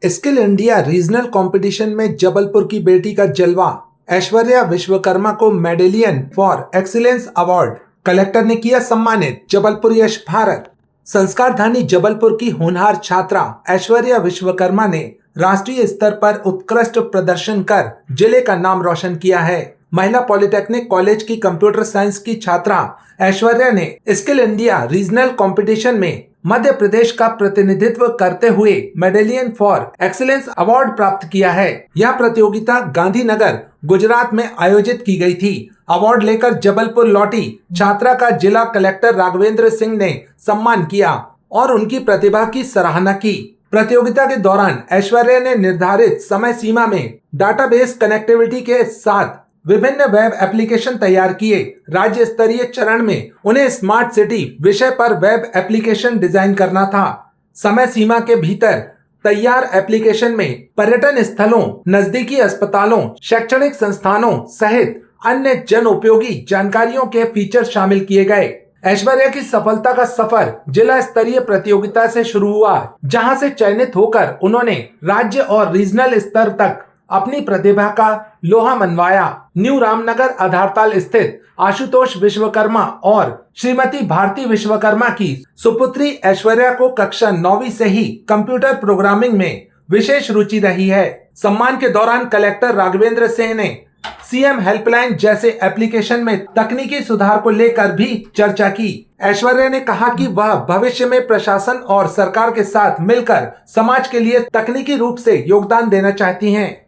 Skill India regional competition में जबलपुर की बेटी का जलवा। ऐश्वर्या विश्वकर्मा को medallion for excellence award. Collector ने किया सम्मानित। जबलपुर यश भारत। संस्कारधानी जबलपुर की होनहार छात्रा ऐश्वर्या विश्वकर्मा ने राष्ट्रीय स्तर पर उत्कृष्ट प्रदर्शन कर जिले का नाम रोशन किया है। महिला पॉलिटेक्निक कॉलेज की कंप्यूटर साइंस की छात्रा ऐश्वर्या ने स्किल इंडिया रीजनल कंपटीशन में मध्य प्रदेश का प्रतिनिधित्व करते हुए मेडेलियन फॉर एक्सीलेंस अवार्ड प्राप्त किया है। यह प्रतियोगिता गांधीनगर गुजरात में आयोजित की गई थी। अवार्ड लेकर जबलपुर लौटी छात्रा का जिला कलेक्टर राघवेंद्र सिंह ने सम्मान किया और उनकी प्रतिभा की सराहना की। प्रतियोगिता के दौरान ऐश्वर्या ने निर्धारित समय सीमा में डाटाबेस कनेक्टिविटी के साथ विभिन्न वेब एप्लीकेशन तैयार किए। राज्य स्तरीय चरण में उन्हें स्मार्ट सिटी विषय पर वेब एप्लीकेशन डिजाइन करना था। समय सीमा के भीतर तैयार एप्लीकेशन में पर्यटन स्थलों, नजदीकी अस्पतालों, शैक्षणिक संस्थानों सहित अन्य जन उपयोगी जानकारियों के फीचर शामिल किए गए। ऐश्वर्या की सफलता का सफर जिला स्तरीय प्रतियोगिता से शुरू हुआ, जहां से चयनित होकर उन्होंने राज्य और रीजनल स्तर तक अपनी प्रतिभा का लोहा मनवाया। न्यू रामनगर आधारताल स्थित आशुतोष विश्वकर्मा और श्रीमती भारती विश्वकर्मा की सुपुत्री ऐश्वर्या को कक्षा 9वीं से ही कंप्यूटर प्रोग्रामिंग में विशेष रुचि रही है। सम्मान के दौरान कलेक्टर राघवेंद्र सिंह ने सीएम हेल्पलाइन जैसे एप्लीकेशन में तकनीकी सुधार को लेकर भी चर्चा की। ऐश्वर्या ने कहा कि वह भविष्य में प्रशासन और सरकार के साथ मिलकर समाज के लिए तकनीकी रूप से योगदान देना चाहती हैं।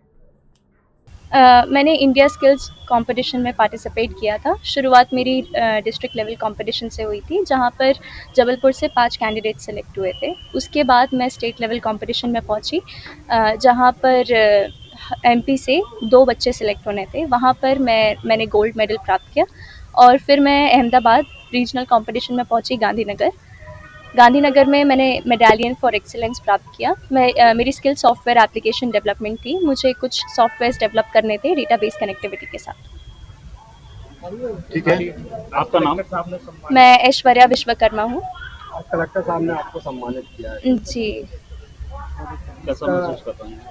मैंने इंडिया स्किल्स कंपटीशन में पार्टिसिपेट किया था। शुरुआत मेरी डिस्ट्रिक्ट लेवल कंपटीशन से हुई थी, जहां पर जबलपुर से 5 कैंडिडेट सेलेक्ट हुए थे। उसके बाद मैं स्टेट लेवल कंपटीशन में पहुंची, जहां पर एमपी से 2 बच्चे सेलेक्ट होने थे। वहां पर मैंने गोल्ड मेडल प्राप्त किया और फिर मैं अहमदाबाद रीजनल कंपटीशन में पहुंची गांधीनगर में मैंने मेडालियन फॉर एक्सीलेंस प्राप्त किया। मेरी स्किल सॉफ्टवेयर एप्लीकेशन डेवलपमेंट थी। मुझे कुछ सॉफ्टवेयर्स डेवलप करने थे डेटाबेस कनेक्टिविटी के साथ। ठीक है, आपका नाम? मैं ऐश्वर्या विश्वकर्मा हूँ। कलेक्टर साहब ने आपको सम्मानित किया है जी। कैसा महसूस करते हैं?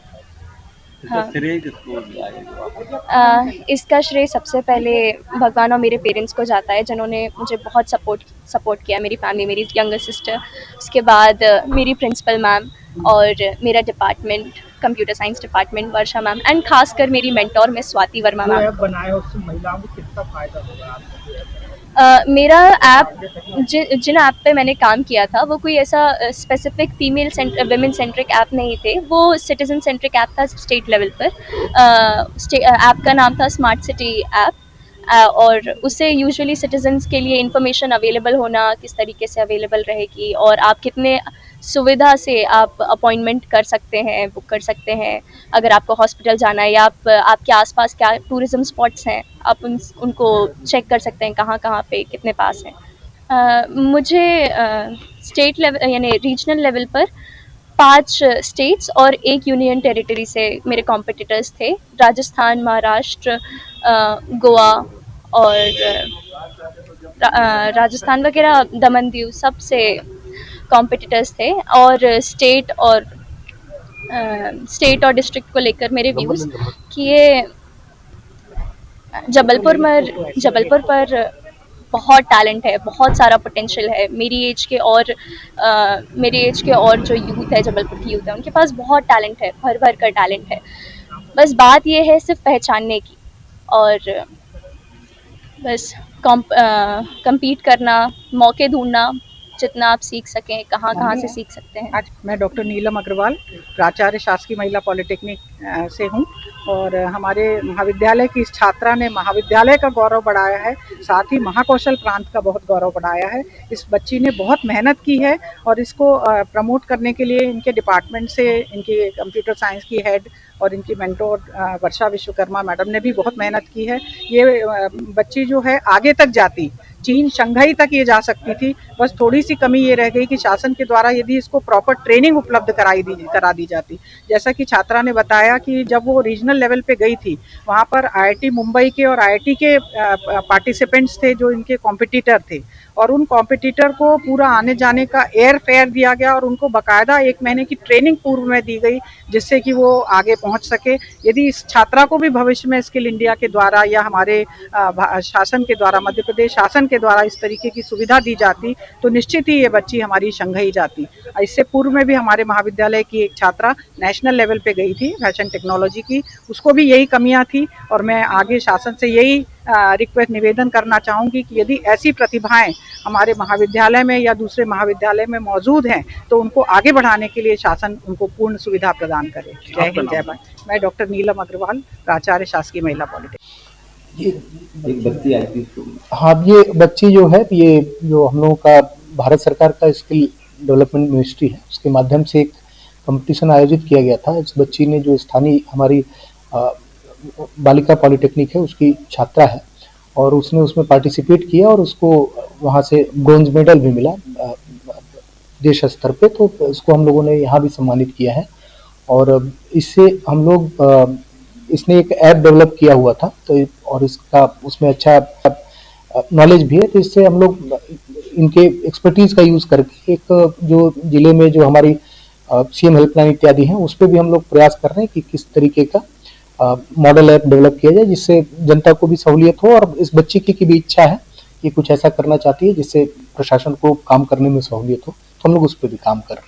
हाँ। श्रेय किसको दिया है? इसका श्रेय सबसे पहले भगवान और मेरे पेरेंट्स को जाता है, जिन्होंने मुझे बहुत सपोर्ट किया। मेरी फैमिली, मेरी यंगर सिस्टर, उसके बाद मेरी प्रिंसिपल मैम और मेरा department computer science department Varsha ma'am, and खासकर मेरी mentor miss Swati Verma ma'am. बनाए उससे महिलाओं को कितना फायदा होगा आपको? मेरा ऐप जिन ऐप पे मैंने काम किया था वो कोई ऐसा स्पेसिफिक विमेन सेंट्रिक ऐप नहीं थे। वो सिटीजन सेंट्रिक ऐप था स्टेट लेवल पर। ऐप का नाम था स्मार्ट सिटी ऐप, और उससे यूजुअली सिटीजन्स के लिए इंफॉर्मेशन अवेलेबल होना किस तरीके से अवेलेबल रहेगी और आप कितने सुविधा से आप अपॉइंटमेंट कर सकते हैं, बुक कर सकते हैं। अगर आपको हॉस्पिटल जाना है या आपके आसपास क्या टूरिज्म स्पॉट्स हैं, आप उनको चेक कर सकते हैं कहाँ कहाँ पे कितने पास हैं। मुझे स्टेट लेवल यानी रीजनल लेवल पर 5 स्टेट्स और 1 यूनियन टेरिटरी से मेरे कॉम्पिटिटर्स थे। राजस्थान, महाराष्ट्र, गोवा और राजस्थान वगैरह, दमन दीव, सब से कॉम्पिटिटर्स थे। और स्टेट और डिस्ट्रिक्ट को लेकर मेरे व्यूज़ कि ये जबलपुर पर बहुत टैलेंट है, बहुत सारा पोटेंशियल है। मेरी एज के और जो यूथ है, जबलपुर की यूथ है, उनके पास बहुत टैलेंट है, भर भर कर टैलेंट है। बस बात ये है सिर्फ पहचानने की और बस कम्पीट करना, मौके ढूंढना, जितना आप सीख सकें, कहाँ से सीख सकते हैं। आज मैं डॉक्टर नीलम अग्रवाल, प्राचार्य शासकीय महिला पॉलिटेक्निक से हूँ और हमारे महाविद्यालय की इस छात्रा ने महाविद्यालय का गौरव बढ़ाया है, साथ ही महाकौशल प्रांत का बहुत गौरव बढ़ाया है। इस बच्ची ने बहुत मेहनत की है और इसको प्रमोट करने के लिए इनके डिपार्टमेंट से इनकी कंप्यूटर साइंस की हेड और इनकी मेंटोर वर्षा विश्वकर्मा मैडम ने भी बहुत मेहनत की है। ये बच्ची जो है आगे तक जाती, चीन, शंघाई तक ये जा सकती थी। बस थोड़ी सी कमी ये रह गई कि शासन के द्वारा यदि इसको प्रॉपर ट्रेनिंग उपलब्ध करा दी जाती। जैसा कि छात्रा ने बताया कि जब वो रीजनल लेवल पे गई थी, वहाँ पर आईआईटी मुंबई के और आईआईटी के पार्टिसिपेंट्स थे जो इनके कॉम्पिटिटर थे, और उन कॉम्पिटिटर को पूरा आने जाने का एयर फेयर दिया गया और उनको बाकायदा 1 महीने की ट्रेनिंग पूर्व में दी गई, जिससे कि वो आगे पहुंच सके। यदि इस छात्रा को भी भविष्य में स्किल इंडिया के द्वारा या हमारे शासन के द्वारा, मध्य प्रदेश शासन के द्वारा इस तरीके की सुविधा दी जाती तो निश्चित ही ये बच्ची हमारी शंघाई जाती। इससे पूर्व में भी हमारे महाविद्यालय की एक छात्रा नेशनल लेवल पे गई थी फैशन टेक्नोलॉजी की, उसको भी यही कमियां थी और मैं आगे शासन से यही रिक्वेस्ट निवेदन करना चाहूँगी कि यदि ऐसी प्रतिभाएं हमारे महाविद्यालय में या दूसरे महाविद्यालय में मौजूद हैं तो उनको आगे बढ़ाने के लिए शासन उनको पूर्ण सुविधा प्रदान करे। जय हिंद, जय भारत। मैं डॉक्टर नीलम अग्रवाल, प्राचार्य शासकीय महिला पॉलिटेक्निक। एक बच्ची आई थी। हाँ, ये बच्ची जो है, ये जो हम लोगों का भारत सरकार का स्किल डेवलपमेंट मिनिस्ट्री है, उसके माध्यम से एक कंपटीशन आयोजित किया गया था। इस बच्ची ने जो स्थानीय हमारी बालिका पॉलिटेक्निक है उसकी छात्रा है और उसने उसमें पार्टिसिपेट किया और उसको वहाँ से ब्रोंज मेडल भी मिला देश स्तर पे। तो इसको हम लोगों ने यहाँ भी सम्मानित किया है और इससे हम लोग इसने एक ऐप डेवलप किया हुआ था तो और इसका उसमें अच्छा नॉलेज भी है, तो इससे हम लोग इनके एक्सपर्टीज का यूज़ करके एक जो जिले में जो हमारी सीएम हेल्पलाइन इत्यादि हैं उस पर भी हम लोग प्रयास कर रहे हैं कि किस तरीके का मॉडल ऐप डेवलप किया जाए जिससे जनता को भी सहूलियत हो। और इस बच्ची की भी इच्छा है कि कुछ ऐसा करना चाहती है जिससे प्रशासन को काम करने में सहूलियत हो, तो हम लोग उस पर भी काम कर रहे हैं।